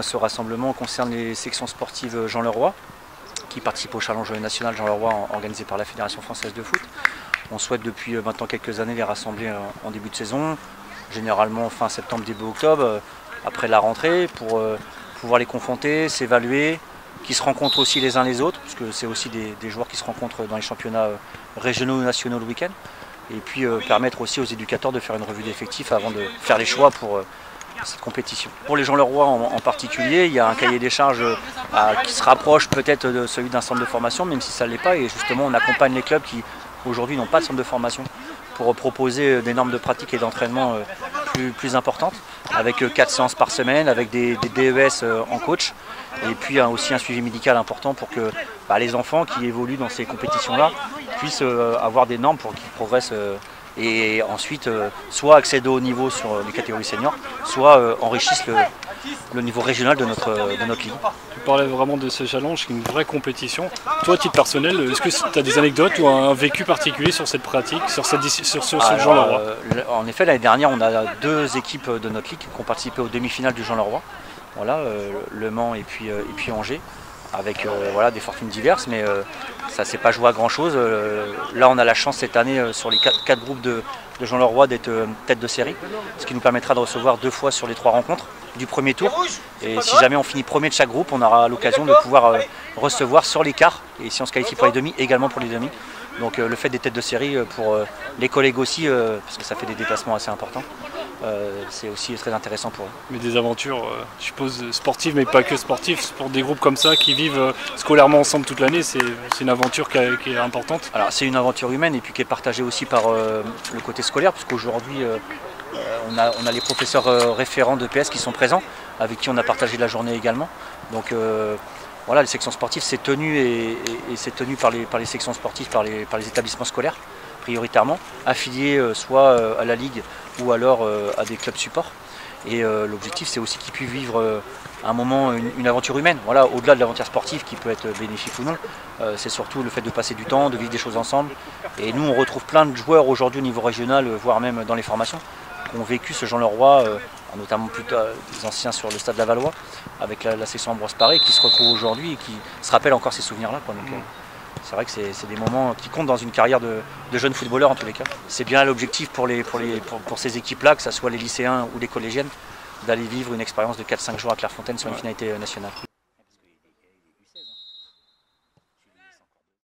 Ce rassemblement concerne les sections sportives Jean Leroy, qui participent au challenge national Jean Leroy organisé par la Fédération française de foot. On souhaite depuis maintenant quelques années les rassembler en début de saison, généralement fin septembre, début octobre, après la rentrée, pour pouvoir les confronter, s'évaluer, qui se rencontrent aussi les uns les autres, parce que c'est aussi des joueurs qui se rencontrent dans les championnats régionaux ou nationaux le week-end, et puis permettre aussi aux éducateurs de faire une revue d'effectifs avant de faire les choix pour cette compétition. Pour les Jean Leroy en particulier, il y a un cahier des charges qui se rapproche peut-être de celui d'un centre de formation, même si ça ne l'est pas, et justement on accompagne les clubs qui aujourd'hui n'ont pas de centre de formation pour proposer des normes de pratique et d'entraînement plus importantes, avec 4 séances par semaine, avec des DES en coach, et puis aussi un suivi médical important pour que les enfants qui évoluent dans ces compétitions-là puissent avoir des normes pour qu'ils progressent et ensuite soit accéder au niveau sur les catégories seniors, soit enrichissent le niveau régional de notre ligue. Tu parlais vraiment de ce challenge qui est une vraie compétition. Toi, à titre personnel, est-ce que tu as des anecdotes ou un vécu particulier sur cette pratique, sur ce Jean Leroy? En effet, l'année dernière, on a 2 équipes de notre ligue qui ont participé aux demi-finales du Jean Leroy. Voilà, Le Mans et puis Angers, avec des fortunes diverses, mais ça ne s'est pas joué à grand chose. Là on a la chance cette année sur les 4 groupes de Jean Leroy d'être tête de série, ce qui nous permettra de recevoir 2 fois sur les 3 rencontres du premier tour. Et si jamais on finit premier de chaque groupe, on aura l'occasion de pouvoir recevoir sur les quarts, et si on se qualifie pour les demi, également pour les demi. Donc le fait des têtes de série pour les collègues aussi, parce que ça fait des déplacements assez importants, c'est aussi très intéressant pour eux. Mais des aventures, je suppose, sportives, mais pas que sportives, pour des groupes comme ça qui vivent scolairement ensemble toute l'année, c'est une aventure qui est importante. Alors c'est une aventure humaine et puis qui est partagée aussi par le côté scolaire, puisqu'aujourd'hui on a les professeurs référents de PS qui sont présents, avec qui on a partagé la journée également. Donc voilà, les sections sportives, c'est tenu et c'est tenu par les sections sportives, par les établissements scolaires, prioritairement, affiliés soit à la Ligue ou alors à des clubs supports. Et l'objectif, c'est aussi qu'ils puissent vivre un moment, une aventure humaine. Voilà, au-delà de l'aventure sportive qui peut être bénéfique ou non, c'est surtout le fait de passer du temps, de vivre des choses ensemble. Et nous, on retrouve plein de joueurs aujourd'hui au niveau régional, voire même dans les formations, qui ont vécu ce Jean Leroy, notamment plutôt des anciens sur le stade Lavallois, avec la section Ambroise Paré, qui se retrouvent aujourd'hui et qui se rappellent encore ces souvenirs-là. C'est vrai que c'est des moments qui comptent dans une carrière de jeunes footballeurs en tous les cas. C'est bien l'objectif pour ces équipes-là, que ce soit les lycéens ou les collégiennes, d'aller vivre une expérience de 4-5 jours à Clairefontaine sur une finalité nationale.